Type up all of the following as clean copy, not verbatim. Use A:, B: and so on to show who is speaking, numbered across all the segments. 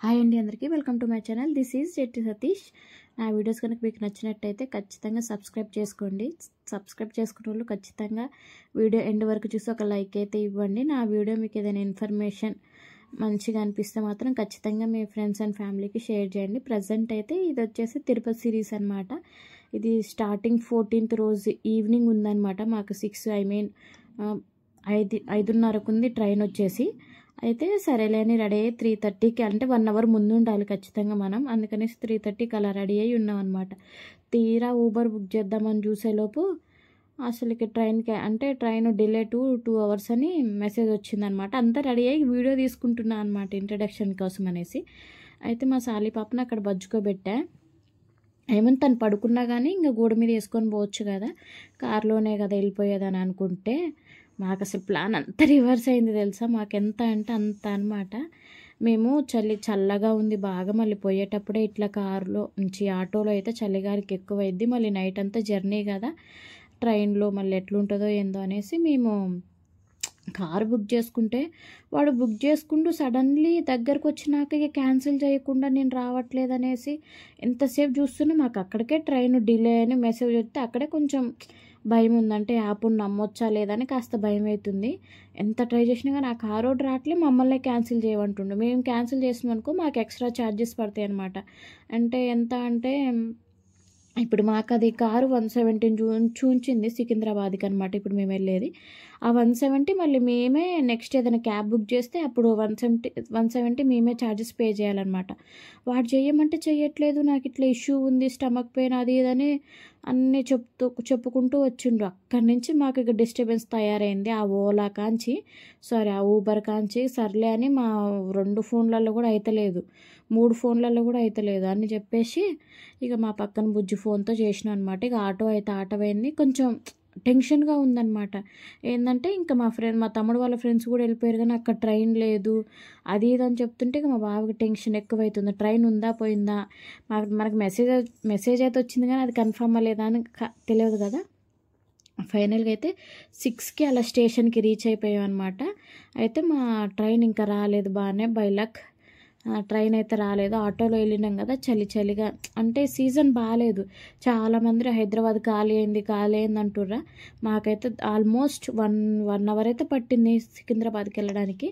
A: Hi అండి అందరికీ welcome to my channel. This is Jetti Satish. నా వీడియోస్ కనుక మీకు నచ్చినట్టయితే ఖచ్చితంగా సబ్స్క్రైబ్ చేసుకోండి. సబ్స్క్రైబ్ చేసుకున్న వాళ్ళు ఖచ్చితంగా వీడియో ఎండ్ వరకు చూసి ఒక లైక్ అయితే ఇవ్వండి. నా వీడియో మీకు ఏదైనా ఇన్ఫర్మేషన్ మంచిగా అనిపిస్తే మాత్రం ఖచ్చితంగా మీ ఫ్రెండ్స్ అండ్ ఫ్యామిలీకి షేర్ చేయండి. ప్రజెంట్ అయితే ఇది వచ్చేసి తిరుపతి సిరీస్ అనమాట. ఇది స్టార్టింగ్ 14th రోజు ఈవినింగ్ ఉందన్నమాట. మాకు 5:30కు ఉంది ట్రైన్ వచ్చేసి. అయితే సరేలే అని రెడీ అయ్యి 3:30కి, అంటే 1 అవర్ ముందు ఉండాలి ఖచ్చితంగా మనం. అందుకనేసి 3:30కి అలా రెడీ అయ్యి ఉన్నాం అనమాట. తీరా ఊబర్ బుక్ చేద్దామని చూసేలోపు అసలుకి ట్రైన్ డిలే 2 అవర్స్ అని మెసేజ్ వచ్చిందనమాట. అంతా రెడీ అయ్యి వీడియో తీసుకుంటున్నా అనమాట ఇంట్రడక్షన్ కోసం అనేసి. అయితే మా సాలి పాపను అక్కడ బజ్జుకోబెట్టా. ఏమని తను పడుకున్నా కానీ ఇంకా గూడ మీద వేసుకొని పోవచ్చు కదా, కారులోనే కదా వెళ్ళిపోయేదని అనుకుంటే మాకు అసలు ప్లాన్ అంతా రివర్స్ అయింది తెలుసా. మాకు ఎంత అంటే అంత అనమాట. మేము చల్లగా ఉంది బాగా. మళ్ళీ పోయేటప్పుడే ఇట్లా కారులో నుంచి ఆటోలో అయితే చలిగారికి ఎక్కువైద్ది. మళ్ళీ నైట్ అంతా జర్నీ కదా, ట్రైన్లో మళ్ళీ ఎట్లుంటుందో ఏందో అనేసి మేము కారు బుక్ చేసుకుంటే, వాడు బుక్ చేసుకుంటూ సడన్లీ దగ్గరకు వచ్చినాక ఇక క్యాన్సిల్ చేయకుండా నేను రావట్లేదు అనేసి ఎంతసేపు చూస్తున్నా. మాకు అక్కడికే ట్రైన్ డిలే అని మెసేజ్ వస్తే అక్కడే కొంచెం భయం ఉందంటే యాప్ను నమ్మొచ్చా లేదని కాస్త భయం అవుతుంది. ఎంత ట్రై చేసినా కానీ ఆ కారు రావట్లే, మమ్మల్ని క్యాన్సిల్ చేయమంటుండు. మేము క్యాన్సిల్ చేసినాం అనుకో మాకు ఎక్స్ట్రా ఛార్జెస్ పడతాయి అనమాట. అంటే ఎంత అంటే ఇప్పుడు మాకు అది కారు 170 చూంచింది సికింద్రాబాద్కి అనమాట. ఇప్పుడు మేము వెళ్ళేది ఆ 170. మళ్ళీ మేమే నెక్స్ట్ ఏదైనా క్యాబ్ బుక్ చేస్తే అప్పుడు 170 మేమే ఛార్జెస్ పే చేయాలన్నమాట. వాడు చెయ్యమంటే చెయ్యట్లేదు, నాకు ఇట్లా ఇష్యూ ఉంది, స్టమక్ పెయిన్ అది ఇదని అన్నీ చెప్పుకుంటూ వచ్చిండు. అక్కడి నుంచి మాకు ఇక డిస్టర్బెన్స్ తయారైంది. ఆ ఆ ఊబర్ కాంచి సర్లే అని మా 2 ఫోన్లలో కూడా అయితలేదు, 3 ఫోన్లలో కూడా అయితలేదు అని చెప్పేసి ఇక మా పక్కన బుజ్జి ఫోన్తో చేసినాం అనమాట. ఇక ఆటో అయింది. కొంచెం టెన్షన్గా ఉందన్నమాట. ఏంటంటే ఇంకా మా తమ్ముడు వాళ్ళ ఫ్రెండ్స్ కూడా వెళ్ళిపోయారు కానీ అక్కడ ట్రైన్ లేదు అది ఇది అని చెప్తుంటే ఇక మా బావకి టెన్షన్ ఎక్కువైతుంది. ట్రైన్ ఉందా పోయిందా, మనకు మెసేజ్ అయితే వచ్చింది కానీ అది కన్ఫర్మా లేదా అని తెలియదు కదా. ఫైనల్గా అయితే 6కి అలా స్టేషన్కి రీచ్ అయిపోయాం అనమాట. అయితే మా ట్రైన్ ఇంకా రాలేదు. బాగానే బై లక్ ట్రైన్ అయితే రాలేదు. ఆటోలో వెళ్ళినాం కదా, చలిగా అంటే సీజన్ బాగాలేదు. చాలామంది హైదరాబాద్ ఖాళీ అయింది అంటుర్రా. మాకైతే ఆల్మోస్ట్ 1 అవర్ అయితే పట్టింది సికింద్రాబాద్కి వెళ్ళడానికి.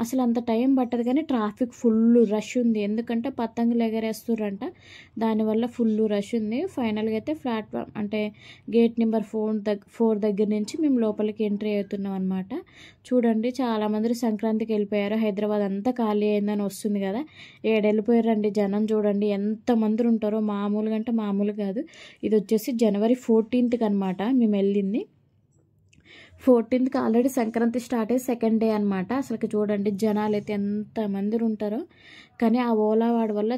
A: అసలు అంత టైం పట్టదు కానీ ట్రాఫిక్ ఫుల్ రష్ ఉంది. ఎందుకంటే పతంగులు ఎగరేస్తుర్రంట, దానివల్ల ఫుల్ రష్ ఉంది. ఫైనల్గా అయితే ప్లాట్ఫామ్ అంటే గేట్ నెంబర్ 4 దగ్గర నుంచి మేము లోపలికి ఎంట్రీ అవుతున్నాం అనమాట. చూడండి చాలామంది సంక్రాంతికి వెళ్ళిపోయారు, హైదరాబాద్ అంతా ఖాళీ అయిందని వస్తుంది కదా. వెళ్ళిపోయారండి జనం. చూడండి ఎంతమంది ఉంటారో, మామూలుగా అంటే మామూలు కాదు. ఇది వచ్చేసి జనవరి 14th అనమాట మేము వెళ్ళింది. 14th ఆల్రెడీ సంక్రాంతి స్టార్ట్ అయ్యి 2nd డే అనమాట. అసలుకి చూడండి జనాలు అయితే ఎంతమంది ఉంటారో. కానీ ఆ ఓలా వాడి వల్ల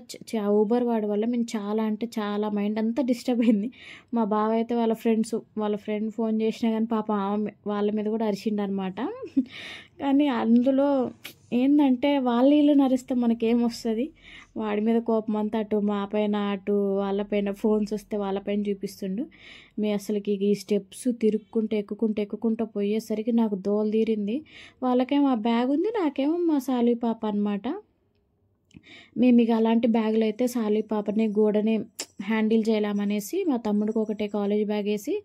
A: ఆ ఊబర్ వాడి వల్ల మేము చాలా అంటే చాలా మైండ్ అంతా డిస్టర్బ్ అయింది. మా బావ అయితే వాళ్ళ ఫ్రెండ్ ఫోన్ చేసినా కానీ పాప వాళ్ళ మీద కూడా అరిచిండు అనమాట. కానీ అందులో ఏంటంటే వీళ్ళు నరిస్తే మనకేమొస్తుంది, వాడి మీద కోపం అంతా అటు మా పైన అటు వాళ్ళపైన ఫోన్స్ వస్తే వాళ్ళపైన చూపిస్తుండు. అసలుకి ఈ స్టెప్స్ ఎక్కుకుంటూ పోయేసరికి నాకు దోలు తీరింది. వాళ్ళకేమో ఆ బ్యాగ్ ఉంది, నాకేమో మా సాలి పాప అనమాట. మేము ఇక అలాంటి బ్యాగులు అయితే సాలి పాపని గోడని హ్యాండిల్ చేయలేమనేసి మా తమ్ముడికి ఒకటే కాలేజ్ బ్యాగ్ వేసి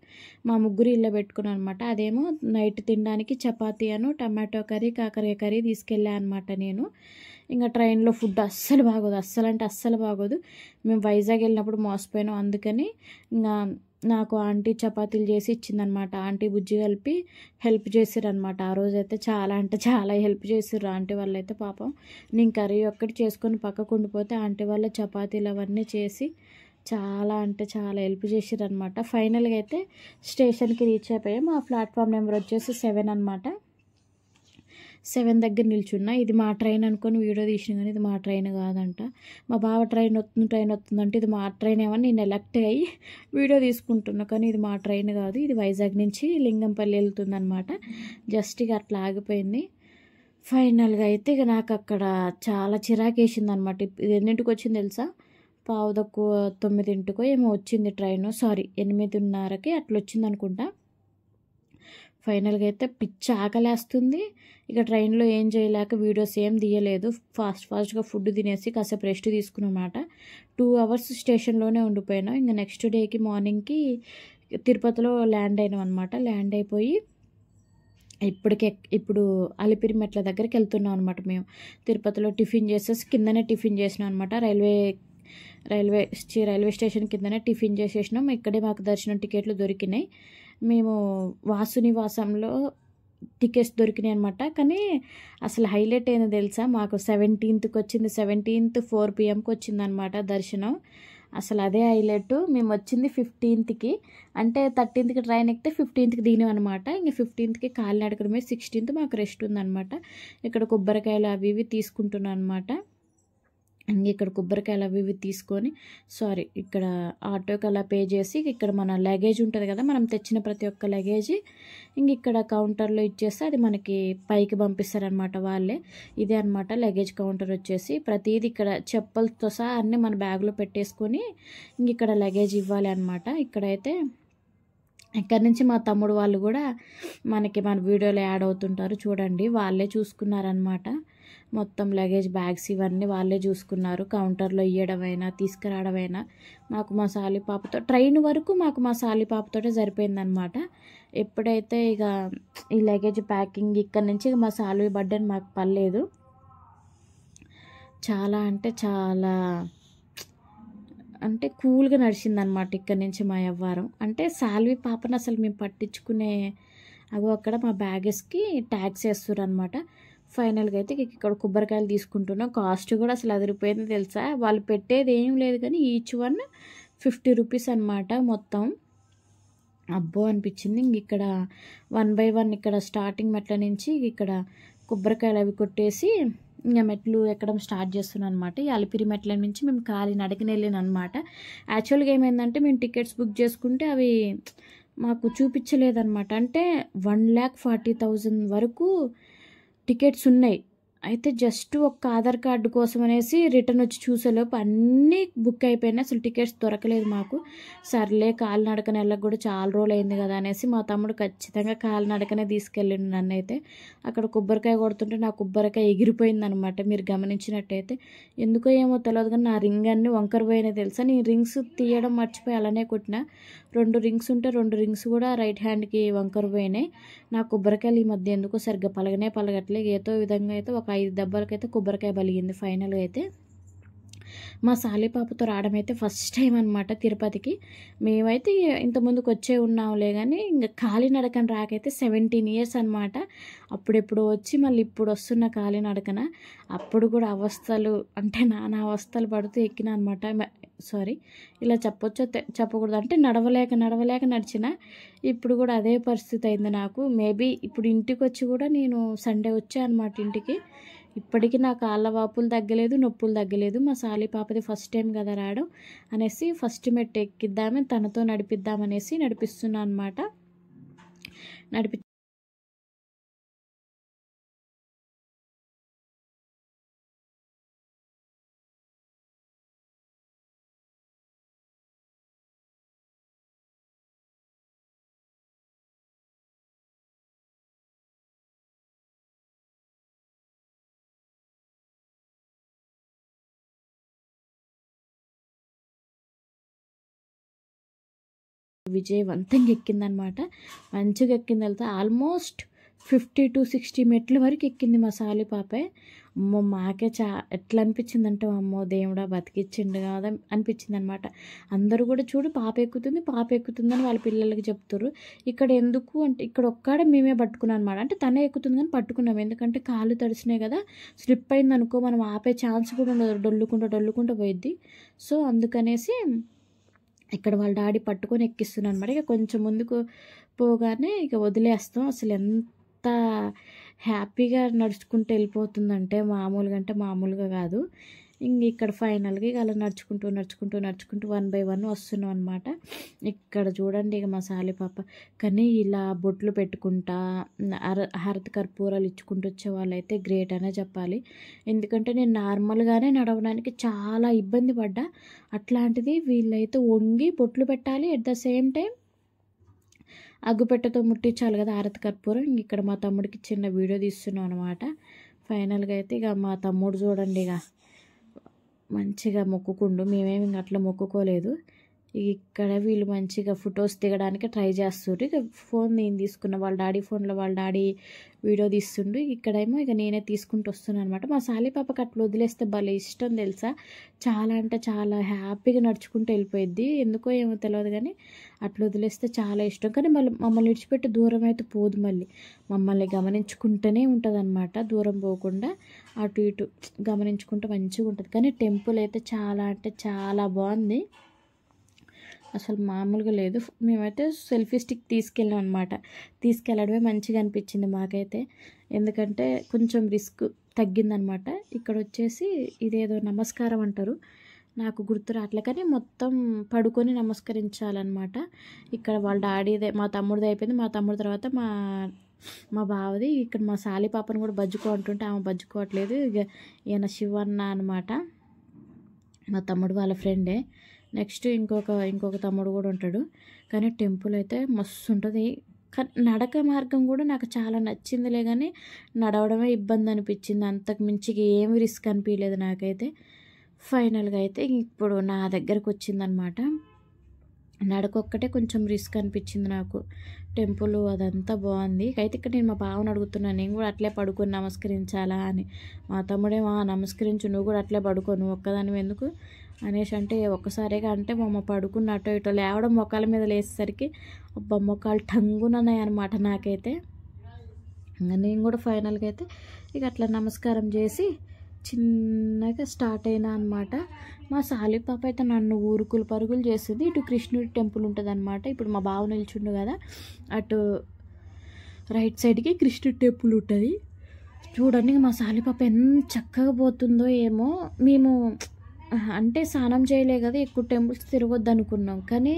A: మా ముగ్గురు ఇళ్ళ పెట్టుకున్నాను అనమాట. అదేమో నైట్ తినడానికి చపాతీ టమాటో కర్రీ కాకరకాయ కర్రీ తీసుకెళ్ళా అనమాట నేను. ఇంకా ట్రైన్లో ఫుడ్ అస్సలు బాగోదు. మేము వైజాగ్ వెళ్ళినప్పుడు మోసపోయినాం. అందుకని ఇంకా నాకు ఆంటీ చపాతీలు చేసి ఇచ్చిందనమాట. ఆంటీ బుజ్జి కలిపి హెల్ప్ చేసిరనమాట. ఆ రోజైతే చాలా అంటే చాలా హెల్ప్ చేసిర్రు ఆంటీ వాళ్ళైతే. పాపం నేను కర్రీ ఒక్కటి చేసుకొని పక్కకు ఉండిపోతే ఆంటీ వాళ్ళ చపాతీలు అవన్నీ చేసి చాలా అంటే చాలా హెల్ప్ చేసిరనమాట. ఫైనల్గా అయితే స్టేషన్కి రీచ్ అయిపోయాం. ఆ ప్లాట్ఫామ్ నెంబర్ వచ్చేసి 7 అనమాట. 7 దగ్గర నిల్చున్నా. ఇది మా ట్రైన్ అనుకొని వీడియో తీసిన కానీ ఇది మా ట్రైన్ కాదంట. మా బావ ట్రైన్ వస్తుందంటే ఇది మా ట్రైన్ ఏమని నేను ఎలక్ట్ అయ్యి వీడియో తీసుకుంటున్నా, కానీ ఇది మా ట్రైన్ కాదు. ఇది వైజాగ్ నుంచి లింగంపల్లి వెళ్తుందనమాట. జస్ట్ ఇక అట్లా ఆగిపోయింది. ఫైనల్గా అయితే ఇక నాకు అక్కడ చాలా చిరాకేసింది అనమాట. ఇది ఎన్నింటికి వచ్చింది తెలుసా, 8:15 ఏమో వచ్చింది ట్రైన్. 8:30కి అట్లా వచ్చింది అనుకుంటా. ఫైనల్గా అయితే పిచ్చి ఆకలేస్తుంది. ఇక ట్రైన్లో ఏం చేయలేక వీడియోస్ ఏం తీయలేదు. ఫాస్ట్గా ఫుడ్ తినేసి కాసేపు రెస్ట్ తీసుకున్నమాట. 2 అవర్స్ స్టేషన్లోనే ఉండిపోయినాం. ఇంకా నెక్స్ట్ డేకి మార్నింగ్కి తిరుపతిలో ల్యాండ్ అయినాం అనమాట. ల్యాండ్ అయిపోయి ఇప్పుడు అలిపిరి మెట్ల దగ్గరికి వెళ్తున్నాం అనమాట. మేము తిరుపతిలో టిఫిన్ చేసేసి కిందనే టిఫిన్ చేసినాం అనమాట. రైల్వే స్టేషన్ కిందనే టిఫిన్ చేసేసినాం. ఇక్కడే మాకు దర్శనం టికెట్లు దొరికినాయి. మేము వాసునివాసంలో టికెట్స్ దొరికినాయి అనమాట. కానీ అసలు హైలైట్ ఏందో తెలుసా, మాకు 17th వచ్చింది. 17th 4 PM వచ్చింది అనమాట దర్శనం. అసలు అదే హైలైట్. మేము వచ్చింది 15th, అంటే 13th ట్రైన్ ఎక్కితే 15th దిగినాం అనమాట. ఇంక 15th కాలినడకడ మీద 16th మాకు రెస్ట్ ఉందనమాట. ఇక్కడ కొబ్బరికాయలు అవి ఇవి తీసుకుంటున్నాను అనమాట. ఇక్కడ కొబ్బరికాయలు అవి ఇవి తీసుకొని ఇక్కడ ఆటోకి అలా పే చేసి ఇక్కడ మన లగేజ్ ఉంటుంది కదా, మనం తెచ్చిన ప్రతి ఒక్క లగేజ్ ఇక్కడ కౌంటర్లో ఇచ్చేస్తే అది మనకి పైకి పంపిస్తారనమాట వాళ్ళే. ఇదే అనమాట లగేజ్ కౌంటర్ వచ్చేసి. ప్రతిదీ ఇక్కడ చెప్పలతో సహా అన్నీ మన బ్యాగ్లో పెట్టేసుకొని ఇక్కడ లగేజ్ ఇవ్వాలి అనమాట. ఇక్కడ నుంచి మా తమ్ముడు వాళ్ళు కూడా మన వీడియోలో యాడ్ అవుతుంటారు చూడండి. వాళ్ళే చూసుకున్నారనమాట. మొత్తం లగేజ్ బ్యాగ్స్ ఇవన్నీ వాళ్ళే చూసుకున్నారు. కౌంటర్లో ఇవ్వడమైనా తీసుకురావడమైనా మాకు మా సాలి పాపతో ట్రైన్ వరకు మాకు మా సాలి పాపతోటే సరిపోయిందనమాట. ఎప్పుడైతే ఇక ఈ లగేజ్ ప్యాకింగ్ ఇక్కడ నుంచి మా సాలి బర్త్డే మాకు పర్లేదు. చాలా అంటే చాలా కూల్గా నడిచిందనమాట ఇక్కడ నుంచి మా వ్యవహారం. అంటే సాల్వి పాపను అసలు మేము పట్టించుకునే అక్కడ మా బ్యాగెస్కి ట్యాక్స్ వేస్తారు అనమాట. ఫైనల్గా అయితే ఇక్కడ కొబ్బరికాయలు తీసుకుంటున్నాం. కాస్ట్ కూడా అసలు అదిరిపోయింది తెలుసా. వాళ్ళు పెట్టేది ఏం లేదు కానీ ఈచ్ వన్ 50 రూపీస్ అనమాట మొత్తం. అబ్బో అనిపించింది. ఇక్కడ 1 by 1 ఇక్కడ స్టార్టింగ్ మెట్ల నుంచి ఇక్కడ కొబ్బరికాయలు అవి కొట్టేసి ఇంకా మెట్లు ఎక్కడం స్టార్ట్ చేస్తున్నాను అనమాట. ఈ అలిపిరి మెట్ల నుంచి మేము నడకని వెళ్ళాను అనమాట. యాక్చువల్గా ఏమైందంటే మేము టికెట్స్ బుక్ చేసుకుంటే అవి మాకు చూపించలేదన్నమాట. అంటే 1,40,000 వరకు టికెట్స్ ఉన్నాయి. అయితే జస్ట్ ఒక ఆధార్ కార్డు కోసం అనేసి రిటర్న్ వచ్చి చూసేలోపు అన్నీ బుక్ అయిపోయినాయి. అసలు టికెట్స్ దొరకలేదు మాకు. సర్లే కాలినడకన వెళ్ళక కూడా చాలా రోజులు అయింది కదా అనేసి మా తమ్ముడు ఖచ్చితంగా కాలినడకనే తీసుకెళ్ళిండు నన్ను. అయితే అక్కడ కొబ్బరికాయ కొడుతుంటే నా కొబ్బరికాయ ఎగిరిపోయిందనమాట. మీరు గమనించినట్టయితే ఎందుకో ఏమో తెలియదు కానీ నా రింగ్ అన్నీ వంకర పోయినాయి తెలుసా. నేను రింగ్స్ తీయడం మర్చిపోయి అలానే కొట్టిన. 2 రింగ్స్ ఉంటే 2 రింగ్స్ కూడా రైట్ హ్యాండ్కి వంకర పోయినాయి. నా కొబ్బరికాయలు ఈ మధ్య ఎందుకో సరిగ్గా పలగట్లేదు. ఏదో విధంగా అయితే ఒక 5 దెబ్బలకైతే కొబ్బరికాయ బలిగింది. ఫైనల్గా అయితే మా సాలి పాపతో రావడం అయితే ఫస్ట్ టైం అనమాట తిరుపతికి. మేమైతే ఇంతకుముందుకు వచ్చే ఉన్నాంలే కానీ ఇంకా కాలినడకన రాకైతే 17 years అనమాట. అప్పుడెప్పుడు వచ్చి మళ్ళీ ఇప్పుడు వస్తున్న కాలినడకన. అప్పుడు కూడా అవస్థలు అంటే నానా అవస్థలు పడుతూ ఎక్కిన అనమాట. ఇలా చెప్పొచ్చో చెప్పకూడదు అంటే నడవలేక నడిచిన. ఇప్పుడు కూడా అదే పరిస్థితి అయింది నాకు. మేబీ ఇప్పుడు ఇంటికి వచ్చి కూడా నేను సండే వచ్చా అనమాట ఇంటికి. ఇప్పటికీ నా కాళ్ళ వాపులు తగ్గలేదు, నొప్పులు తగ్గలేదు. మా సాలి పాపది ఫస్ట్ టైం కదా రావడం అనేసి ఫస్ట్ మెట్టు ఎక్కిద్దామని తనతో నడిపిద్దామనేసి నడిపిస్తున్నా అనమాట. విజయవంతంగా ఎక్కిందనమాట. మంచిగా ఎక్కింది. వెళ్తే ఆల్మోస్ట్ 50 to 60 మెట్ల వరకు ఎక్కింది మా సాలి పాపే. అమ్మో మాకే ఎట్లా అనిపించిందంటే అమ్మో దేవుడా బతికిచ్చిండు కదా అనిపించింది అనమాట. అందరూ కూడా చూడు పాప ఎక్కుతుందని వాళ్ళ పిల్లలకి చెప్తారు. ఇక్కడ ఎందుకు అంటే ఇక్కడ ఒక్కడే మేమే పట్టుకున్నాం అనమాట. అంటే తనే ఎక్కుతుంది కానీ పట్టుకున్నాం. ఎందుకంటే కాళ్ళు తడిసినాయి కదా, స్లిప్ అయింది అనుకో మనం ఆపే ఛాన్స్ కూడా ఉండదు. డొల్లుకుంటూ పోయిద్ది. సో అందుకనేసి ఇక్కడ వాళ్ళ డాడీ పట్టుకొని ఎక్కిస్తున్నాను అనమాట. ఇక కొంచెం ముందుకు పోగానే ఇక వదిలేస్తాం. అసలు ఎంత హ్యాపీగా నడుచుకుంటూ వెళ్ళిపోతుందంటే మామూలుగా కాదు. ఇక్కడ ఫైనల్గా ఇక అలా నడుచుకుంటూ 1 by 1 వస్తున్నాం అనమాట. ఇక్కడ చూడండి ఇక మా సాలి పాప. కానీ ఇలా బొట్లు పెట్టుకుంటా హారతి కర్పూరాలు ఇచ్చుకుంటూ వచ్చే వాళ్ళైతే గ్రేట్ అనే చెప్పాలి. ఎందుకంటే నేను నార్మల్గానే నడవడానికి చాలా ఇబ్బంది పడ్డా. అట్లాంటిది వీళ్ళైతే వంగి బొట్లు పెట్టాలి, అట్ ద సేమ్ టైం అగ్గుపెట్టెతో ముట్టించాలి కదా హారతి కర్పూరం. ఇక్కడ మా తమ్ముడికి చిన్న వీడియో తీస్తున్నాం అనమాట. ఫైనల్గా అయితే ఇక మా తమ్ముడు చూడండి ఇక మంచిగా మొక్కుకుండు. మేమేమి ఇంక అట్లా మొక్కుకోలేదు. ఇక్కడ వీళ్ళు మంచిగా ఫొటోస్ దిగడానికి ట్రై చేస్తుండ్రు. ఇక ఫోన్ నేను తీసుకున్న, వాళ్ళ డాడీ ఫోన్లో వాళ్ళ డాడీ వీడియో తీస్తుండు. ఇక్కడేమో ఇక నేనే తీసుకుంటూ వస్తున్నాను అనమాట. మా సాలి పాపకి అట్లా వదిలేస్తే భలే ఇష్టం తెలుసా. చాలా అంటే చాలా హ్యాపీగా నడుచుకుంటూ వెళ్ళిపోయిద్ది. ఎందుకో ఏమో తెలియదు కానీ అట్లా వదిలేస్తే చాలా ఇష్టం. కానీ మమ్మల్ని విడిచిపెట్టి దూరం అయితే పోదు. మమ్మల్ని గమనించుకుంటూనే ఉంటుంది అనమాట. దూరం పోకుండా అటు ఇటు గమనించుకుంటూ మంచిగా ఉంటుంది. కానీ టెంపుల్ అయితే చాలా అంటే చాలా బాగుంది, అసలు మామూలుగా లేదు. మేమైతే సెల్ఫీ స్టిక్ తీసుకెళ్ళాం అనమాట. తీసుకెళ్ళడమే మంచిగా అనిపించింది మాకైతే. ఎందుకంటే కొంచెం రిస్క్ తగ్గిందనమాట. ఇక్కడ వచ్చేసి ఇదేదో నమస్కారం అంటారు, నాకు గుర్తు రావట్లే, కానీ మొత్తం పడుకొని నమస్కరించాలన్నమాట. ఇక్కడ వాళ్ళ డాడీదే, మా తమ్ముడిది అయిపోయింది. మా తమ్ముడి తర్వాత మా బావది. ఇక్కడ మా సాలి పాపను కూడా బజ్జుకో అంటుంటే ఆమె బజ్జుకోవట్లేదు. ఇక ఈయన శివన్న అనమాట, మా తమ్ముడు వాళ్ళ ఫ్రెండే. నెక్స్ట్ ఇంకొక తమ్ముడు కూడా ఉంటాడు. కానీ టెంపుల్ అయితే మస్తు ఉంటుంది. నడక మార్గం కూడా నాకు చాలా నచ్చిందిలే, కానీ నడవడమే ఇబ్బంది అనిపించింది. అంతకు మించి ఏమి రిస్క్ అనిపించలేదు నాకైతే. ఫైనల్గా అయితే ఇప్పుడు నా దగ్గరకు వచ్చిందనమాట. నడకొక్కటే కొంచెం రిస్క్ అనిపించింది నాకు. టెంపుల్ అదంతా బాగుంది. అయితే ఇక్కడ నేను మా బావని అడుగుతున్నాను, నేను కూడా అట్లే పడుకొని నమస్కరించాలా అని. మా తమ్ముడేమో నమస్కరించు, నువ్వు కూడా అట్లే పడుకో, నువ్వు ఒక్కదాని ఎందుకు అనేసి అంటే, ఒక్కసారిగా అంటే మా పడుకున్న అటో ఇటో లేవడం మొక్కల మీద లేసేసరికి మొక్కలు టంగునన్నాయి అనమాట నాకైతే. నేను కూడా ఫైనల్గా అయితే ఇక అట్లా నమస్కారం చేసి చిన్నగా స్టార్ట్ అయినా అనమాట. మా సాలి పాప అయితే నన్ను ఊరుకులు పరుగులు చేస్తుంది. ఇటు కృష్ణుడి టెంపుల్ ఉంటుంది అనమాట. ఇప్పుడు మా బావ నిల్చుండు కదా, అటు రైట్ సైడ్కి కృష్ణుడి టెంపుల్ ఉంటుంది. చూడండి మా సాలి పాప ఎంత చక్కగా పోతుందో ఏమో. మేము అంటే స్నానం చేయలే కదా, ఎక్కువ టెంపుల్స్ తిరగొద్దు అనుకున్నాం. కానీ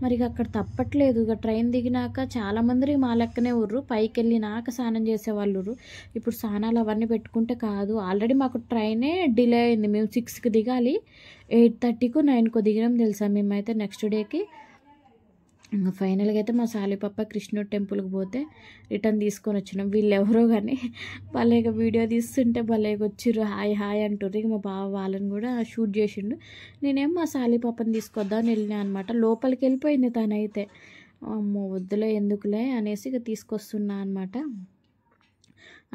A: మరి అక్కడ తప్పట్లేదు. ఇక ట్రైన్ దిగినాక చాలామంది మా లెక్కనే ఊర్రు, పైకి వెళ్ళినాక స్నానం చేసేవాళ్ళు. ఇప్పుడు స్నానాలు అవన్నీ పెట్టుకుంటే కాదు. ఆల్రెడీ మాకు ట్రైనే డిలే అయింది. మేము 6కి దిగాలి, 8:30కో 9కో దిగినాం తెలుసా మేమైతే నెక్స్ట్ డేకి. ఇంకా ఫైనల్గా అయితే మా సాలిపప్ప కృష్ణుడి టెంపుల్కి పోతే రిటర్న్ తీసుకొని వచ్చినాం. వీళ్ళు ఎవరో కానీ భలేగా వీడియో తీస్తుంటే భలేగా వచ్చిర్రు, హాయ్ హాయ్ అంటారు. ఇక మా బావ వాళ్ళని కూడా షూట్ చేసిండు. నేనేం మా సాలిపప్పని తీసుకొద్దామని వెళ్ళినా అనమాట. లోపలికి వెళ్ళిపోయింది తనైతే. అమ్మో వద్దులే ఎందుకులే అనేసి ఇక తీసుకొస్తున్నా అనమాట.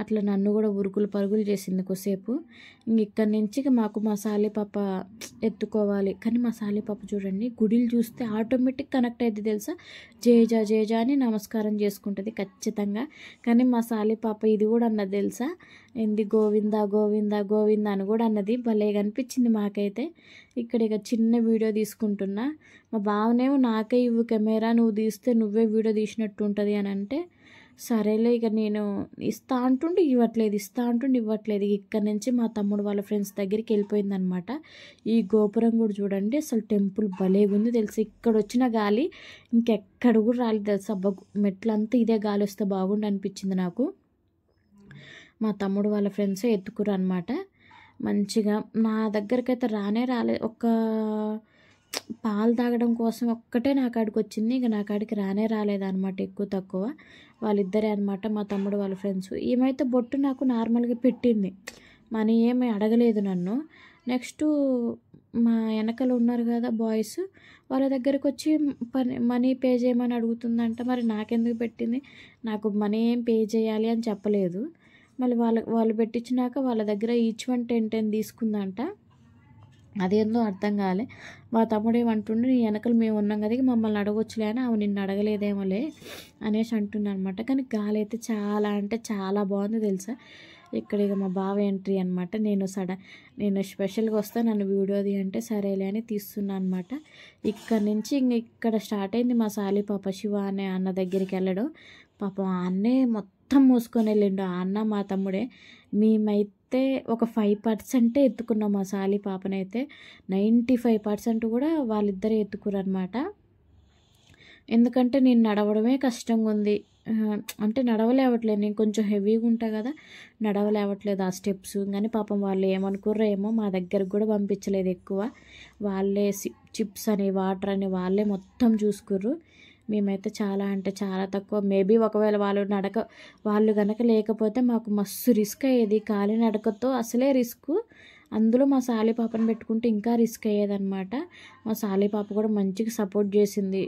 A: అట్లా నన్ను కూడా ఉరుకులు పరుగులు చేసింది కొద్దిసేపు. ఇక్కడి నుంచి మాకు మా సాలిపాప ఎత్తుకోవాలి. కానీ మా సాలిపాప చూడండి, గుడిలు చూస్తే ఆటోమేటిక్ కనెక్ట్ అయ్యింది తెలుసా. జేజా జేజా అని నమస్కారం చేసుకుంటుంది ఖచ్చితంగా. కానీ మా సాలిపాప ఇది కూడా అన్నది తెలుసా, ఏంది గోవిందా గోవిందా గోవిందా అని కూడా అన్నది. భలేగా అనిపించింది మాకైతే. ఇక్కడ ఇక చిన్న వీడియో తీసుకుంటున్నా. మా బావనేమో నాకే ఇవ్వు కెమెరా, నువ్వు తీస్తే నువ్వే వీడియో తీసినట్టు ఉంటుంది అని అంటే, సరేలే ఇక నేను ఇస్తా అంటుండి ఇవ్వట్లేదు, ఇస్తా అంటుండి ఇవ్వట్లేదు. ఇక్కడి నుంచి మా తమ్ముడు వాళ్ళ ఫ్రెండ్స్ దగ్గరికి వెళ్ళిపోయిందనమాట. ఈ గోపురం కూడా చూడండి, అసలు టెంపుల్ భలేగుంది తెలుసు. ఇక్కడ వచ్చిన గాలి ఇంకెక్కడ కూడా రాలేదు తెలుసు. అబ్బా మెట్లంతా ఇదే గాలి వస్తే బాగుండు అనిపించింది నాకు. మా తమ్ముడు వాళ్ళ ఫ్రెండ్సే ఎత్తుకురు అనమాట. మంచిగా నా దగ్గరకైతే రాలేదు. ఒక పాలు తాగడం కోసం ఒక్కటే నా కాడికి వచ్చింది. ఇక నా కాడికి రాలేదన్నమాట, ఎక్కువ తక్కువ. వాళ్ళిద్దరే అనమాట, మా తమ్ముడు వాళ్ళ ఫ్రెండ్స్. ఏమైతే బొట్టు నాకు నార్మల్గా పెట్టింది, మనీ ఏమీ అడగలేదు నన్ను. నెక్స్ట్ మా వెనకలు ఉన్నారు కదా బాయ్స్, వాళ్ళ దగ్గరకు వచ్చి మనీ పే చేయమని అడుగుతుందంట. మరి నాకెందుకు పెట్టింది, నాకు మనీ ఏం పే చేయాలి అని చెప్పలేదు. మళ్ళీ వాళ్ళు పెట్టించినాక వాళ్ళ దగ్గర ఈచ్ 1 10 తీసుకుందంట. అదేందో అర్థం కాలే. మా తమ్ముడు ఏమంటుండే, నీ వెనకలు మేము ఉన్నాం కదా, మమ్మల్ని అడగొచ్చులే అని, ఆమె నిన్ను అడగలేదేమోలే అనేసి అంటున్నా అనమాట. కానీ గాలి అయితే చాలా అంటే చాలా బాగుంది తెలుసా. ఇక్కడ ఇక మా బావ ఎంట్రీ అనమాట. నేను స్పెషల్గా వస్తా, నన్ను వీడియోది అంటే సరేలే అని తీస్తున్నా అనమాట. ఇక్కడ నుంచి ఇక్కడ స్టార్ట్ అయింది మా సాలి పాప శివ అనే అన్న దగ్గరికి వెళ్ళడం. పాపం ఆ అన్నే మొత్తం మూసుకొని వెళ్ళిండు, ఆ అన్న మా తమ్ముడే. మేమైతే ఒక 5% ఎత్తుకున్నాం మా సాలి పాపనైతే. 95% కూడా వాళ్ళిద్దరే ఎత్తుకురు అనమాట. ఎందుకంటే నేను నడవడమే కష్టంగా ఉంది. అంటే నడవలేవట్లేదు, నేను కొంచెం హెవీగా ఉంటా కదా, నడవలేవట్లేదు ఆ స్టెప్స్. కానీ పాపం వాళ్ళు ఏమనుకుర్రో ఏమో, మా దగ్గరకు కూడా పంపించలేదు ఎక్కువ. వాళ్ళే చిప్స్ అని వాటర్ అని వాళ్ళే మొత్తం చూసుకుర్రు. మేమైతే చాలా అంటే చాలా తక్కువ. మేబీ ఒకవేళ వాళ్ళు కనుక లేకపోతే మాకు మస్తు రిస్క్ అయ్యేది. కాలినడకతో అసలే రిస్క్. అందులో మా సాలి పాపను పెట్టుకుంటే ఇంకా రిస్క్ అయ్యేదన్నమాట. మా సాలి పాప కూడా మంచిగా సపోర్ట్ చేసింది.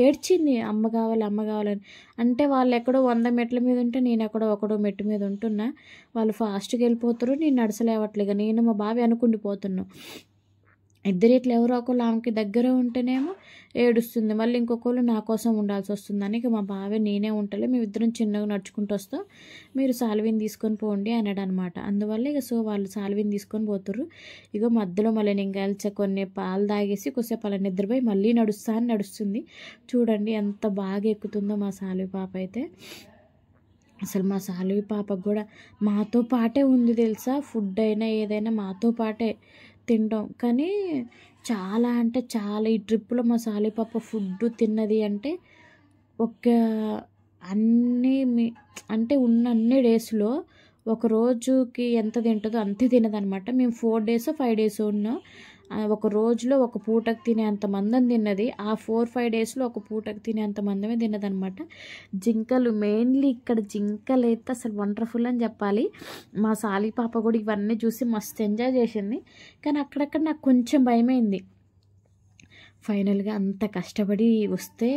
A: ఏడ్చింది అమ్మ కావాలి అమ్మ కావాలని. అంటే వాళ్ళు ఎక్కడో 100 మెట్ల మీద ఉంటే నేను ఎక్కడో ఒకడో మెట్టు మీద ఉంటున్నా. వాళ్ళు ఫాస్ట్గా వెళ్ళిపోతారు, నేను నడసలేవట్లేగా. నేను మా బావి అనుకుండిపోతున్నాను. ఇద్దరు ఇట్లా ఎవరో ఒకళ్ళు ఆమెకి దగ్గర ఉంటేనేమో ఏడుస్తుంది, మళ్ళీ ఇంకొకళ్ళు నా కోసం ఉండాల్సి వస్తుందని ఇక మా బావే నేనే ఉంటలే, మేమిద్దరం చిన్నగా నడుచుకుంటూ వస్తాం, మీరు సాల్వీని తీసుకొని పోండి అన్నాడు అనమాట. అందువల్ల ఇక వాళ్ళు సాల్వీని తీసుకొని పోతుర్రు. ఇక మధ్యలో మళ్ళీ నేను కలిసి కొన్ని పాలు తాగేసి కొద్దిసేపు అలా నిద్రపోయి మళ్ళీ నడుస్తుంది. చూడండి ఎంత బాగా ఎక్కుతుందో మా సాల్వి పాప అయితే. అసలు మా సాల్వి పాపకు కూడా మాతో పాటే ఉంది తెలుసా. ఫుడ్ అయినా ఏదైనా మాతో పాటే తింటాం. కానీ చాలా అంటే చాలా ఈ ట్రిప్పులో మా సాలి పాప ఫుడ్ తిన్నది అంటే ఒక అంటే ఉన్న అన్ని డేస్లో ఒక రోజుకి ఎంత తింటుందో అంతే తినదనమాట. మేము 4 days 5 days ఉన్నాం. ఒక రోజులో ఒక పూటకు తినేంత మందం తిన్నది. ఆ 4-5 daysలో ఒక పూటకు తినేంత మందమే తిన్నదనమాట. జింకలు మెయిన్లీ ఇక్కడ జింకలు అయితే అసలు వండర్ఫుల్ అని చెప్పాలి. మా సాలి పాప కూడా ఇవన్నీ చూసి మస్తు ఎంజాయ్ చేసింది. కానీ అక్కడక్కడ నాకు కొంచెం భయమైంది. ఫైనల్గా అంత కష్టపడి వస్తే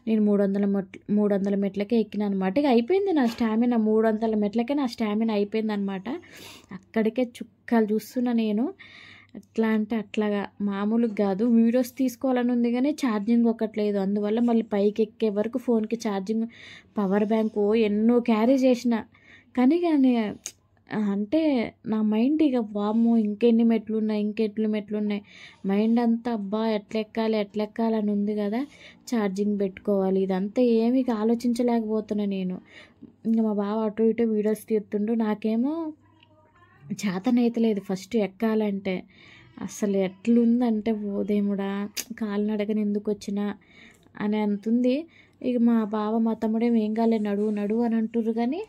A: నేను 300 మెట్లకే ఎక్కిన అనమాట. ఇక అయిపోయింది నా స్టామినా. 300 మెట్లకే నా స్టామినా అయిపోయింది అనమాట. అక్కడికే చుక్కలు చూస్తున్నా నేను. ఎట్లా అంటే అట్లాగా మామూలుగా కాదు. వీడియోస్ తీసుకోవాలని ఉంది కానీ ఛార్జింగ్ ఒకట్లేదు. అందువల్ల మళ్ళీ పైకి ఎక్కే వరకు ఫోన్కి ఛార్జింగ్, పవర్ బ్యాంకు ఎన్నో క్యారీ చేసిన. కానీ అంటే నా మైండ్ ఇక వామ్మో ఇంకెన్ని మెట్లున్నాయి మైండ్ అంతా అబ్బా ఎట్లెక్కాలని ఉంది కదా, ఛార్జింగ్ పెట్టుకోవాలి, ఇదంతా ఏమీ ఆలోచించలేకపోతున్నా నేను. ఇంకా మా బావ అటు ఇటు వీడియోస్ తీస్తుండు. నాకేమో చేతనైతలేదు ఫస్ట్ ఎక్కాలంటే. అసలు ఎట్లుందంటే ఓదేముడా కాలినడకని ఎందుకు వచ్చినా అని అంటుంది. ఇక మా బావ మా తమ్ముడేమో ఏం కాలే నడువు అని అంటుర్రు. కానీ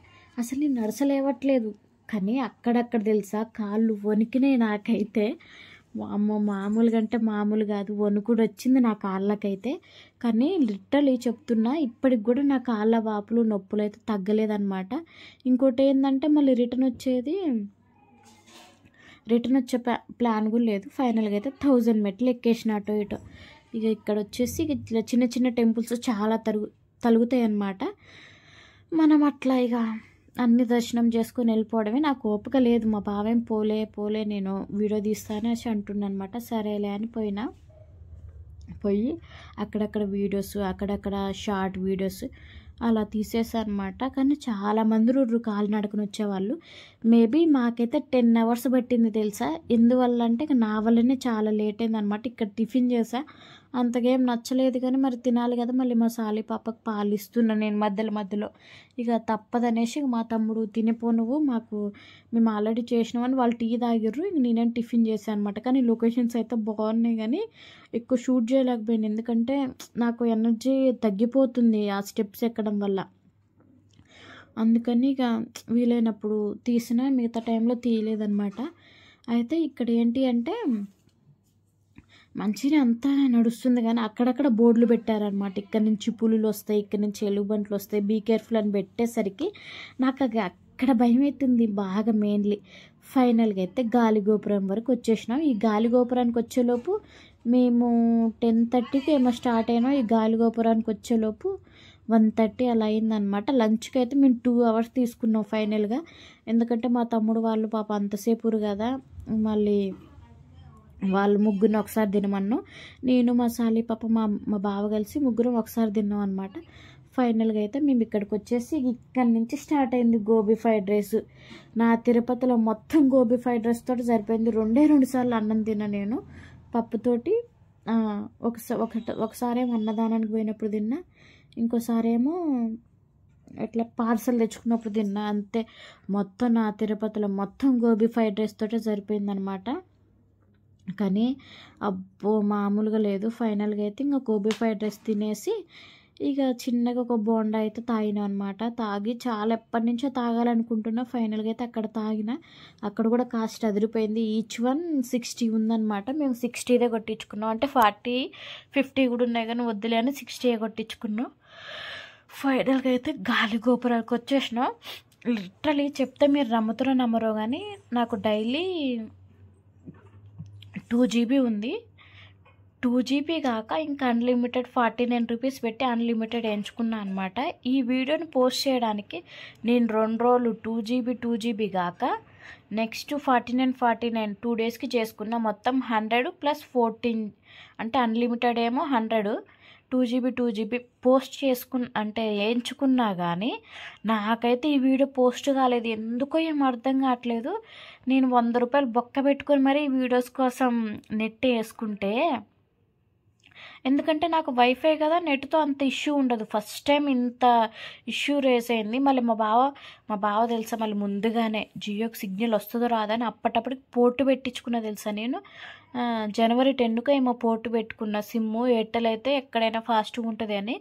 A: అసలు నేను నడసలేవట్లేదు. కానీ అక్కడక్కడ తెలుసా కాళ్ళు వణికినాయి నాకైతే. అమ్మో మామూలుగా అంటే మామూలు కాదు, వణుకుడు వచ్చింది నా కాళ్ళకైతే. కానీ లిటరలీ చెప్తున్నా ఇప్పటికి కూడా నా కాళ్ళ వాపులు నొప్పులు అయితే తగ్గలేదన్నమాట. ఇంకోటి ఏంటంటే మళ్ళీ రిటర్న్ వచ్చే ప్లాన్ కూడా లేదు. ఫైనల్గా అయితే 1000 మెట్లు ఎక్కేసిన అటో ఇటో. ఇక ఇక్కడ వచ్చేసి ఇట్లా చిన్న చిన్న టెంపుల్స్ చాలా తలుగుతాయి అన్నమాట. మనం అట్లా ఇక అన్ని దర్శనం చేసుకొని వెళ్ళిపోవడమే. నాకు ఓపిక లేదు. మా బావేం పోలే నేను వీడియో తీస్తానే అంటున్నానమాట. సరేలే అని పోయి అక్కడక్కడ వీడియోస్, అక్కడక్కడ షార్ట్ వీడియోస్ అలా తీసేసారనమాట. కానీ చాలామంది కాలినడకని వచ్చేవాళ్ళు. మేబీ మాకైతే 10 hours పట్టింది తెలుసా. ఎందువల్ల అంటే నా వల్లనే చాలా లేట్ అయింది అనమాట. ఇక్కడ టిఫిన్ చేసా, అంతగా ఏం నచ్చలేదు. కానీ మరి తినాలి కదా, మళ్ళీ మా సాలి పాపకు పాలు ఇస్తున్నా నేను మధ్యలో. ఇక తప్పదనేసి మా తమ్ముడు తినిపో నువ్వు, మేము ఆల్రెడీ చేసినామని వాళ్ళు టీ తాగిర్రు. ఇంక నేనేం టిఫిన్ చేశాను అనమాట. కానీ లొకేషన్స్ అయితే బాగున్నాయి కానీ ఎక్కువ షూట్ చేయలేకపోయాను. ఎందుకంటే నాకు ఎనర్జీ తగ్గిపోతుంది ఆ స్టెప్స్ ఎక్కడం వల్ల. అందుకని ఇక వీలైనప్పుడు తీసినా, మిగతా టైంలో తీయలేదన్నమాట. అయితే ఇక్కడ ఏంటి అంటే మంచిగా అంతా నడుస్తుంది కానీ అక్కడక్కడ బోర్డులు పెట్టారనమాట. ఇక్కడ నుంచి పులులు వస్తాయి, ఇక్కడ నుంచి ఎలుగుబంట్లు వస్తాయి, బీ కేర్ఫుల్ అని పెట్టేసరికి నాకు అక్కడ భయం అవుతుంది బాగా. మెయిన్లీ ఫైనల్గా అయితే గాలిగోపురం వరకు వచ్చేసినాం. ఈ గాలిగోపురానికి వచ్చేలోపు మేము 10:30కి ఏమో స్టార్ట్ అయినాం. ఈ గాలిగోపురానికి వచ్చేలోపు 1:30 అలా అయిందనమాట. లంచ్కి అయితే మేము 2 hours తీసుకున్నాం ఫైనల్గా. ఎందుకంటే మా తమ్ముడు వాళ్ళు పాప అంతసేపు కదా, మళ్ళీ వాళ్ళు ముగ్గురిని ఒకసారి తినమన్నాం. నేను మా సాలి పాప మా బావ కలిసి ముగ్గురం ఒకసారి తిన్నాం అనమాట. ఫైనల్గా అయితే మేము ఇక్కడికి వచ్చేసి ఇక్కడి నుంచి స్టార్ట్ అయింది గోబీ ఫ్రైడ్ రైస్. నా తిరుపతిలో మొత్తం గోబీ ఫ్రైడ్ రైస్ తోటి సరిపోయింది. 2 సార్లు అన్నం తిన్నా నేను పప్పుతోటి. ఒకసారేమో అన్నదానానికి పోయినప్పుడు తిన్నా, ఇంకోసారేమో ఇట్లా పార్సల్ తెచ్చుకున్నప్పుడు తిన్నా. అంతే, మొత్తం నా తిరుపతిలో మొత్తం గోబీ ఫ్రైడ్ రైస్ తోటే సరిపోయిందనమాట. కానీ అబ్బో మామూలుగా లేదు. ఫైనల్గా అయితే ఇంకా గోబీ ఫ్రైడ్ రైస్ తినేసి ఇక చిన్నగా ఒక బోండా అయితే తాగినా అనమాట. తాగి చాలా ఎప్పటి నుంచో తాగాలనుకుంటున్నా. ఫైనల్గా అయితే అక్కడ తాగిన. అక్కడ కూడా కాస్ట్ అదిరిపోయింది. ఈచ్ వన్ 60 ఉందన్నమాట. మేము 60దే కొట్టించుకున్నాం. అంటే 40, 50 కూడా ఉన్నాయి కానీ వద్దులే అని 60 కొట్టించుకున్నాం. ఫైనల్గా అయితే గాలి గోపురాలకు వచ్చేసినాం. లిటరలీ చెప్తే మీరు నమ్ముతారో నమ్మరో కానీ నాకు డైలీ 2 GB ఉంది. 2 GB కాక ఇంకా అన్లిమిటెడ్ 49 రూపీస్ పెట్టి అన్లిమిటెడ్ ఎంచుకున్నా అనమాట. ఈ వీడియోని పోస్ట్ చేయడానికి నేను 2 రోజులు 2 GB కాక నెక్స్ట్ 49 2 డేస్కి చేసుకున్న. మొత్తం 100 + 14 అంటే అన్లిమిటెడ్ ఏమో 100, 2 GB పోస్ట్ అంటే ఎంచుకున్నా కానీ నాకైతే ఈ వీడియో పోస్ట్ కాలేదు. ఎందుకో ఏం అర్థం కావట్లేదు. నేను 100 రూపాయలు బొక్క పెట్టుకొని మరీ ఈ వీడియోస్ కోసం నెట్ వేసుకుంటే, ఎందుకంటే నాకు వైఫై కదా, నెట్తో అంత ఇష్యూ ఉండదు. ఫస్ట్ టైం ఇంత ఇష్యూ రేస్ అయింది. మళ్ళీ మా బావ తెలుసా, మళ్ళీ ముందుగానే జియోకి సిగ్నల్ వస్తుందో రాదని అప్పటికి పోర్టు పెట్టించుకున్నా తెలుసా. నేను జనవరి 10కు ఏమో పోర్టు పెట్టుకున్న. సిమ్ము ఎయిర్టెల్ అయితే ఎక్కడైనా ఫాస్ట్గా ఉంటుంది అని.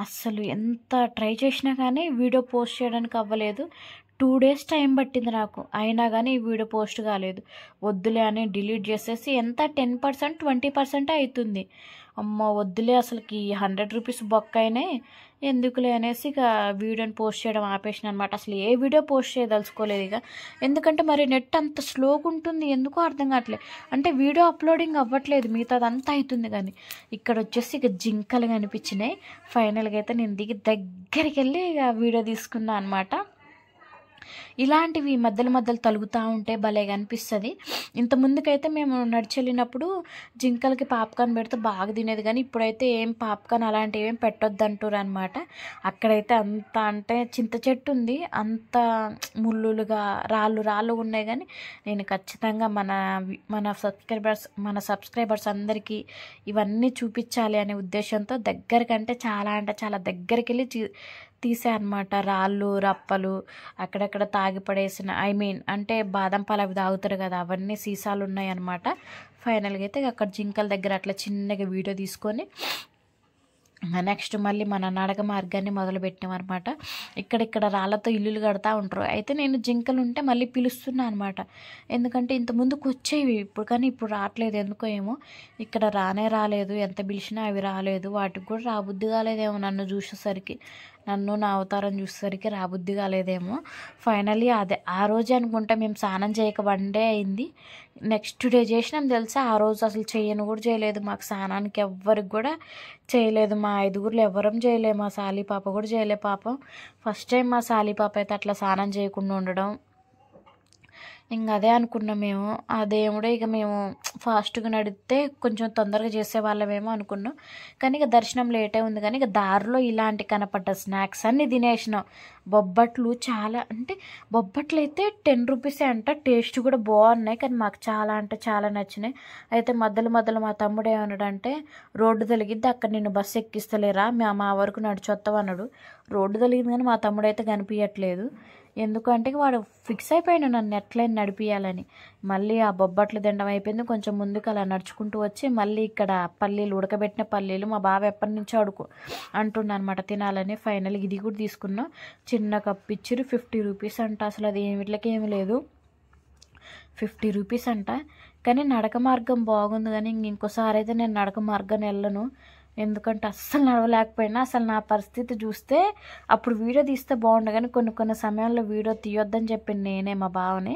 A: అసలు ఎంత ట్రై చేసినా కానీ వీడియో పోస్ట్ చేయడానికి అవ్వలేదు. 2 డేస్ టైం పట్టింది నాకు. అయినా కానీ ఈ వీడియో పోస్ట్ కాలేదు. వద్దులే అని డిలీట్ చేసేసి ఎంత 10%, 20% అవుతుంది. అమ్మ వద్దులే, అసలుకి 100 రూపీస్ బొక్క అయినాయి, ఎందుకులే అనేసి ఇక వీడియోని పోస్ట్ చేయడం ఆపేసిన అనమాట. అసలు ఏ వీడియో పోస్ట్ చేయదలుచుకోలేదు ఇక. ఎందుకంటే మరి నెట్ అంత స్లోగా ఉంటుంది, ఎందుకో అర్థం కావట్లేదు. అంటే వీడియో అప్లోడింగ్ అవ్వట్లేదు, మిగతాదంతా అవుతుంది కానీ. ఇక్కడ వచ్చేసి ఇక జింకలు కనిపించినాయి. ఫైనల్గా అయితే నేను దిగి దగ్గరికి వెళ్ళి ఇక వీడియో తీసుకున్నా అనమాట. ఇలాంటివి మధ్యలో తలుగుతూ ఉంటే భలేగా అనిపిస్తుంది. ఇంత ముందుకైతే మేము నడిచెళ్ళినప్పుడు జింకలకి పాప్కార్న్ పెడితే బాగా తినేది, కానీ ఇప్పుడైతే ఏం పాప్కార్న్ అలాంటివి ఏం పెట్టొద్దంటారు అనమాట. అక్కడైతే అంత అంటే చింత చెట్టు ఉంది, అంత ముళ్ళులుగా రాళ్ళు ఉన్నాయి. కానీ నేను ఖచ్చితంగా మన సబ్స్క్రైబర్స్ అందరికీ ఇవన్నీ చూపించాలి అనే ఉద్దేశంతో దగ్గరకంటే చాలా అంటే చాలా దగ్గరికి వెళ్ళి తీసా అనమాట. రాళ్ళు రప్పలు అక్కడక్కడ తాగిపడేసిన అంటే బాదం పాలు అవి తాగుతారు కదా, అవన్నీ సీసాలు ఉన్నాయి అనమాట. ఫైనల్గా అయితే అక్కడ జింకల దగ్గర అట్లా చిన్నగా వీడియో తీసుకొని నెక్స్ట్ మళ్ళీ మన నడక మార్గాన్ని మొదలుపెట్టాం అనమాట. ఇక్కడిక్కడ రాళ్ళతో ఇల్లులు కడతా ఉంటారు. అయితే నేను జింకలు ఉంటే మళ్ళీ పిలుస్తున్నా అనమాట. ఎందుకంటే ఇంత ముందుకు వచ్చేవి ఇప్పుడు, కానీ ఇప్పుడు రావట్లేదు ఎందుకో ఏమో. ఇక్కడ రాలేదు, ఎంత పిలిచినా అవి రాలేదు. వాటికి కూడా రాబుద్ధి కాలేదేమో, నన్ను చూసేసరికి, నా అవతారం చూసేసరికి రాబుద్ధి కాలేదేమో. ఫైనల్లీ ఆ రోజే అనుకుంటా మేము స్నానం చేయక 1 డే అయింది. నెక్స్ట్ డే చేసినాం తెలుసా. ఆ రోజు అసలు కూడా చేయలేదు, మాకు స్నానానికి ఎవ్వరికి కూడా చేయలేదు. మా 5గురిలో ఎవరం చేయలేదు. మా సాలి పాప కూడా చేయలే పాపం. ఫస్ట్ టైం మా సాలి పాప అయితే అట్లా స్నానం చేయకుండా ఉండడం. ఇంక అదే అనుకున్నాం మేము. ఆ దేవుడే ఇక మేము ఫాస్ట్గా నడిస్తే కొంచెం తొందరగా చేసేవాళ్ళమేమో అనుకున్నాం. కానీ ఇక దర్శనం లేటే ఉంది. కానీ ఇక దారిలో ఇలాంటి కనపడ్డ స్నాక్స్ అన్నీ తినేసినాం. బొబ్బట్లు చాలా అంటే బొబ్బట్లు అయితే 10 రూపీసే అంట. టేస్ట్ కూడా బాగున్నాయి, కానీ మాకు చాలా అంటే చాలా నచ్చినాయి. అయితే మధ్యలో మా తమ్ముడు ఏమన్నాడంటే, రోడ్డు తొలగిద్ది అక్కడ నిన్ను బస్సు ఎక్కిస్తలేరా, మా వరకు నడిచొస్తావు అన్నాడు. రోడ్డు తొలగింది కానీ మా తమ్ముడు అయితే కనిపించట్లేదు. ఎందుకంటే వాడు ఫిక్స్ అయిపోయాడు నన్ను ఎట్లయినా నడిపియాలని. మళ్ళీ ఆ బొబ్బట్లు తినడం అయిపోయింది. కొంచెం ముందుకు అలా నడుచుకుంటూ వచ్చి మళ్ళీ ఇక్కడ ఉడకబెట్టిన పల్లీలు మా బావ ఎప్పటి నుంచో అంటున్నా అనమాట తినాలని. ఫైనల్ ఇది కూడా తీసుకున్నాం. చిన్న కప్పు ఇచ్చిరు, 50 రూపీస్ అంట. అసలు అది వీటికేమీ లేదు, 50 రూపీస్ అంట. కానీ నడక మార్గం బాగుంది. కానీ ఇంకోసారి అయితే నేను నడక మార్గాన్ని వెళ్ళను. ఎందుకంటే అస్సలు నడవలేకపోయినా. అసలు నా పరిస్థితి చూస్తే అప్పుడు వీడియో తీస్తే బాగుండు, కానీ కొన్ని సమయాల్లో వీడియో తీయొద్దని చెప్పింది నేనే మా బావని.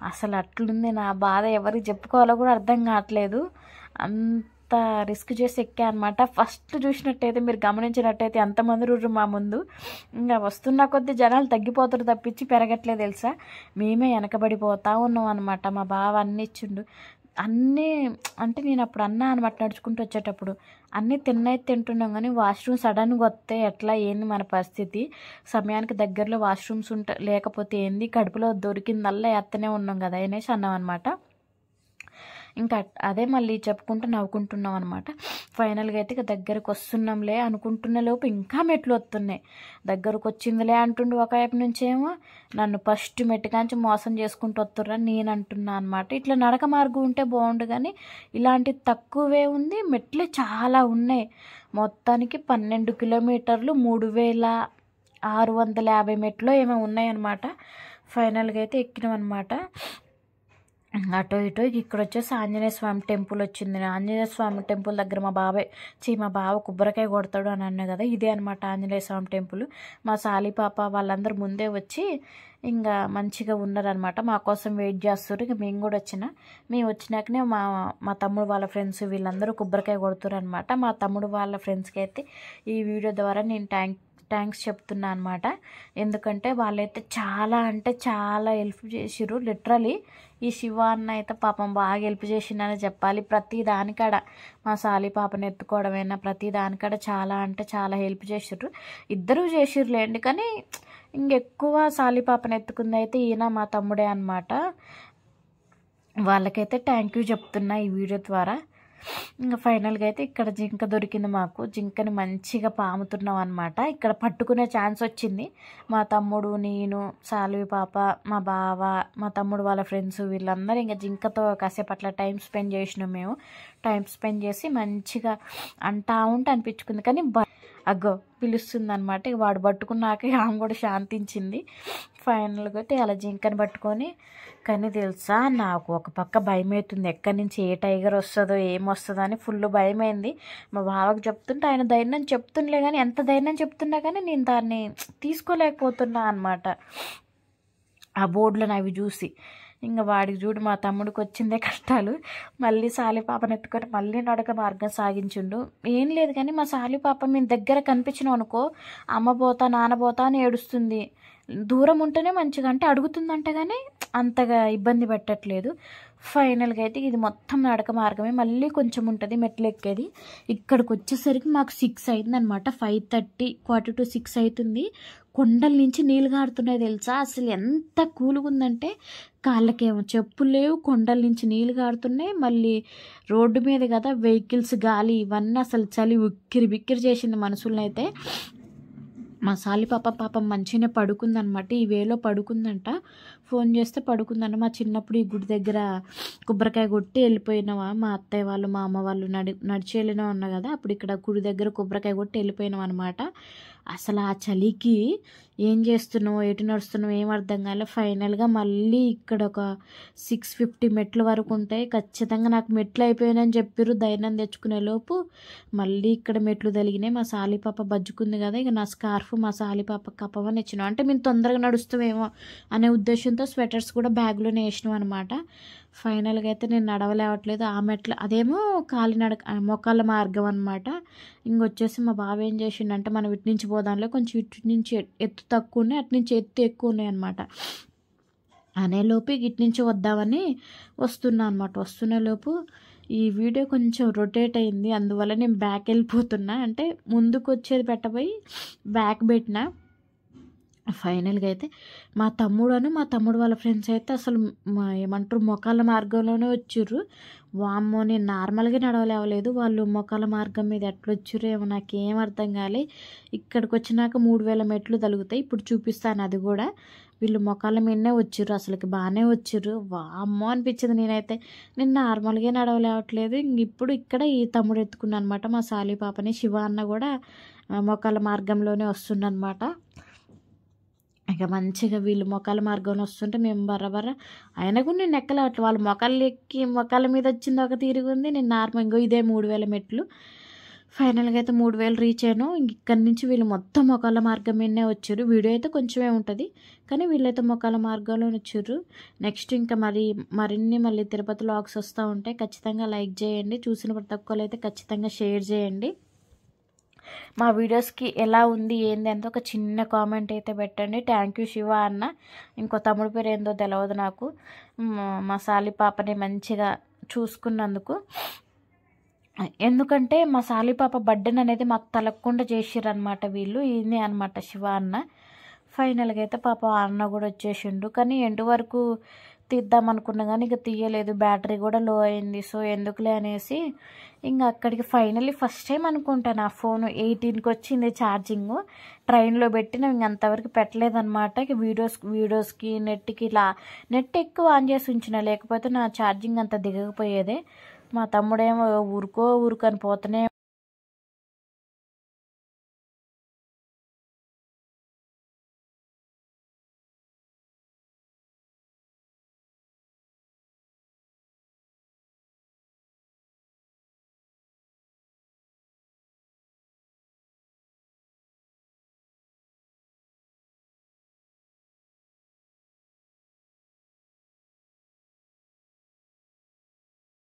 A: అసలు అట్లుంది నా బాధ, ఎవరికి చెప్పుకోవాలో కూడా అర్థం కావట్లేదు. అంత రిస్క్ చేసి ఎక్కా అనమాట. ఫస్ట్ చూసినట్టయితే మీరు గమనించినట్టయితే ఎంతమంది రుర్రు మా ముందు. ఇంకా వస్తున్న కొద్దీ జనాలు తగ్గిపోతారు తప్పించి పెరగట్లేదు తెలుసా. మేమే వెనకబడిపోతూ ఉన్నాం అనమాట. మా బావ అన్నీ ఇచ్చిండు. అన్నీ అంటే నేను అప్పుడు అన్నా అనమాట, నడుచుకుంటూ వచ్చేటప్పుడు అన్నీ తింటున్నాం. కానీ వాష్రూమ్ సడన్గా వస్తే ఎట్లా ఏంది మన పరిస్థితి. సమయానికి దగ్గరలో వాష్రూమ్స్ లేకపోతే ఏంది, కడుపులో దొరికిందల్లా ఎత్తనే ఉన్నాం కదా అనేసి అన్నాం అనమాట. ఇంకా అదే మళ్ళీ చెప్పుకుంటూ నవ్వుకుంటున్నాం అనమాట. ఫైనల్గా అయితే ఇక దగ్గరకు వస్తున్నాంలే అనుకుంటున్న లోపు ఇంకా మెట్లు వస్తున్నాయి. దగ్గరకు వచ్చిందిలే అంటుండు ఒకవైపు నుంచేమో, నన్ను ఫస్ట్ మెట్టుకాంచి మోసం చేసుకుంటూ వస్తుర్రని నేను అంటున్నా అనమాట. ఇట్లా నడక మార్గం ఉంటే బాగుండు కానీ ఇలాంటి తక్కువే ఉంది, మెట్లే చాలా ఉన్నాయి. మొత్తానికి 12 కిలోమీటర్లు 3650 మెట్లు ఏమో ఉన్నాయన్నమాట. ఫైనల్గా అయితే ఎక్కినాం అనమాట. అటో ఇటో ఇక్కడ వచ్చేసి ఆంజనేయ స్వామి టెంపుల్ వచ్చింది. ఆంజనేయ స్వామి టెంపుల్ దగ్గర మా బావ కొబ్బరికాయ కొడతాడు అని అన్నా కదా, ఇదే అనమాట ఆంజనేయ స్వామి టెంపుల్. మా సాలి పాప వాళ్ళందరూ ముందే వచ్చి ఇంకా మంచిగా ఉన్నారనమాట, మా కోసం వెయిట్ చేస్తారు. ఇక మేము కూడా మేము వచ్చినాకనే మా తమ్ముడు వాళ్ళ ఫ్రెండ్స్ వీళ్ళందరూ కొబ్బరికాయ కొడుతారు అనమాట. మా తమ్ముడు వాళ్ళ ఫ్రెండ్స్కి అయితే ఈ వీడియో ద్వారా నేను థ్యాంక్స్ చెప్తున్నా అనమాట. ఎందుకంటే వాళ్ళైతే చాలా అంటే చాలా హెల్ప్ చేసిర్రు. లిటరలీ ఈ శివ అన్న అయితే పాపం బాగా హెల్ప్ చేసిందని చెప్పాలి. ప్రతి దానికాడ మా సాలి పాపను ఎత్తుకోవడమైనా ప్రతి దానికాడ చాలా అంటే చాలా హెల్ప్ చేసిర్రు. ఇద్దరూ చేసిర్రులేండి, కానీ ఇంకెక్కువ సాలి పాపను ఎత్తుకుంది అయితే ఈయన మా తమ్ముడే అనమాట. వాళ్ళకైతే థ్యాంక్ యూ చెప్తున్నా ఈ వీడియో ద్వారా. ఇంకా ఫైనల్గా అయితే ఇక్కడ జింక దొరికింది మాకు. జింకని మంచిగా పాముతున్నాం అనమాట. ఇక్కడ పట్టుకునే ఛాన్స్ వచ్చింది. మా తమ్ముడు, నేను, సాల్వి పాప, మా బావ, మా తమ్ముడు వాళ్ళ ఫ్రెండ్స్ వీళ్ళందరూ ఇంకా జింకతో కాసేపు అట్లా టైం స్పెండ్ చేసినాం. మేము టైం స్పెండ్ చేసి మంచిగా అంటా ఉంటే అనిపించుకుంది, కానీ అగ్గో పిలుస్తుంది అనమాట. ఇక వాడు పట్టుకున్నాక ఆమె కూడా శాంతించింది. ఫైనల్గా అయితే అలా జింకని పట్టుకొని, కానీ తెలుసా నాకు ఒక పక్క భయం అవుతుంది, ఎక్కడి నుంచి ఏ టైగర్ వస్తుందో ఏమొస్తుందో అని ఫుల్ భయమైంది. మా బావకు చెప్తుంటే ఆయన ధైర్యం చెప్తుండలే, కానీ ఎంత ధైర్యం చెప్తున్నా కానీ నేను దాన్ని తీసుకోలేకపోతున్నా అనమాట ఆ బోర్డులను అవి చూసి. ఇంకా వాడికి చూడు మా తమ్ముడికి వచ్చిందే కష్టాలు. మళ్ళీ సాలి పాపను ఎత్తుకొని మళ్ళీ నడక మార్గం సాగించుండు. ఏం లేదు కానీ మా సాలి పాప మేము దగ్గర కనిపించినాం అనుకో, అమ్మ పోతా నాన్న పోతా అని ఏడుస్తుంది. దూరం ఉంటేనే మంచిగా అంటే అడుగుతుందంటే కానీ అంతగా ఇబ్బంది పెట్టట్లేదు. ఫైనల్గా అయితే ఇది మొత్తం నడక మార్గమే, మళ్ళీ కొంచెం ఉంటుంది మెట్లు ఎక్కేది. ఇక్కడికి వచ్చేసరికి మాకు 6 అయింది అనమాట. 5:30 4:45 అవుతుంది. కొండల నుంచి నీళ్ళు గారుతున్నాయి తెలుసా. అసలు ఎంత కూల్గా ఉందంటే కాళ్ళకేమో చెప్పులు లేవు, కొండల నుంచి నీళ్ళు గారుతున్నాయి. మళ్ళీ రోడ్డు మీద కదా వెహికల్స్, గాలి ఇవన్నీ అసలు చలి ఉక్కిరి బిక్కిరి చేసింది మనుషులనైతే. మా సాలి పాపం మంచిగానే పడుకుందనమాట. ఈ వేలో పడుకుందంట. ఫోన్ చేస్తే పడుకుందంట. మా చిన్నప్పుడు ఈ గుడి దగ్గర కొబ్బరికాయ కొట్టి వెళ్ళిపోయినావా, మా అత్తయ్య వాళ్ళు మా అమ్మ వాళ్ళు నడిచి వెళ్ళినా ఉన్నా కదా, అప్పుడు ఇక్కడ గుడి దగ్గర కొబ్బరికాయ కొట్టి వెళ్ళిపోయినాం అనమాట. అసలు ఆ చలికి ఏం చేస్తున్నావు, ఎటు నడుస్తున్నావు ఏం అర్థం కాలే. ఫైనల్గా మళ్ళీ ఇక్కడ ఒక 650 మెట్ల వరకు ఉంటాయి. ఖచ్చితంగా నాకు మెట్లు అయిపోయినాయని చెప్పారు. ధైర్యం తెచ్చుకునే లోపు మళ్ళీ ఇక్కడ మెట్లు తగిలినాయి. మా సాలి పాప బజ్జుకుంది కదా, ఇక నా స్కార్ఫ్ మా సాలి పాప కప్పవని ఇచ్చినాం. అంటే మేము తొందరగా నడుస్తామేమో అనే ఉద్దేశంతో స్వెటర్స్ కూడా బ్యాగ్లోనే వేసినాం అనమాట. ఫైనల్గా అయితే నేను నడవలేవట్లేదు. ఆ మెట్ల అదేమో మొక్కల మార్గం అనమాట. ఇంకొచ్చేసి మా బావ ఏం చేసిండంటే, మనం ఇటు నుంచి పోదాంలో కొంచెం ఇటు నుంచి ఎత్తు తక్కువ ఉన్నాయి, అటు నుంచి ఎత్తు ఎక్కువ ఉన్నాయి అనమాట. అనేలోపు ఇటు నుంచి వద్దామని వస్తున్నా అనమాట. వస్తున్న లోపు ఈ వీడియో కొంచెం రొటేట్ అయింది, అందువల్ల నేను బ్యాక్ వెళ్ళిపోతున్నా. అంటే ముందుకు వచ్చేది పెట్టబోయి బ్యాక్ పెట్టినా. ఫైనల్గా అయితే మా తమ్ముడు వాళ్ళ ఫ్రెండ్స్ అయితే అసలు ఏమంటారు మొక్కల మార్గంలోనే వచ్చిర్రు. వామ్మో నేను నార్మల్గా నడవలేవలేదు, వాళ్ళు మొక్కల మార్గం మీద ఎట్లా వచ్చిర్రు ఏమో నాకేం అర్థం కాలే. ఇక్కడికి వచ్చినాక 3000 మెట్లు తలుగుతాయి, ఇప్పుడు చూపిస్తాను అది కూడా. వీళ్ళు మొక్కల మీదనే వచ్చిర్రు, అసలుకి బాగానే వచ్చిర్రు. వామ్మో అనిపించింది. నేను నార్మల్గా నడవలేవట్లేదు. ఇప్పుడు ఇక్కడ ఈ తమ్ముడు ఎత్తుకున్నాను అనమాట మా సాలి పాపని. శివ అన్న కూడా మొక్కల మార్గంలోనే వస్తుండనమాట. ఇక మంచిగా వీళ్ళు మొక్కల మార్గంలో వస్తుంటే మేము బర్ర అయినా కూడా నేను ఎక్కలేవట్లేదు. వాళ్ళు మొక్కల మీద వచ్చింది ఒక తీరుగా ఉంది, నేను నార్మల్గా ఇదే 3000 మెట్లు. ఫైనల్గా అయితే 3000 రీచ్ అయ్యాను. ఇక్కడి నుంచి వీళ్ళు మొత్తం మొక్కల మార్గం మీదనే వచ్చారు. వీడియో అయితే కొంచెమే ఉంటుంది, కానీ వీళ్ళైతే మొక్కల మార్గంలో వచ్చారు. నెక్స్ట్ ఇంకా మళ్ళీ తిరుపతి వ్లాగ్స్ వస్తూ ఉంటాయి. ఖచ్చితంగా లైక్ చేయండి, చూసిన ప్రతి ఒక్కరు అయితే ఖచ్చితంగా షేర్ చేయండి. మా వీడియోస్కి ఎలా ఉంది ఏంది అంటే ఒక చిన్న కామెంట్ అయితే పెట్టండి. థ్యాంక్ యూ శివ అన్న. ఇంకో తమ్ముడు పేరు ఏందో తెలియదు నాకు. మా సాలి పాపని మంచిగా చూసుకున్నందుకు. ఎందుకంటే మా సాలి పాప బర్త్డేని అనేది మాకు తలగకుండా చేసిర్రు అనమాట వీళ్ళు. ఈయనే అనమాట శివ అన్న. ఫైనల్గా అయితే పాప అన్న కూడా వచ్చేసిండు, కానీ ఎండు వరకు తీద్దాం అనుకున్నా కానీ ఇక తీయలేదు, బ్యాటరీ కూడా లో అయింది. సో ఎందుకులే అనేసి ఇంకా అక్కడికి ఫైనల్లీ ఫస్ట్ టైం అనుకుంటా నా ఫోన్ 18కి వచ్చింది ఛార్జింగ్. ట్రైన్లో పెట్టిన ఇంక అంతవరకు పెట్టలేదన్నమాట. ఇక వీడియోస్కి నెట్కి ఇలా నెట్ ఎక్కువ ఆన్ చేసి ఉంచిన, లేకపోతే నా ఛార్జింగ్ అంత దిగకపోయేదే. మా తమ్ముడేమో ఊరుకో ఊరుకని పోతూనే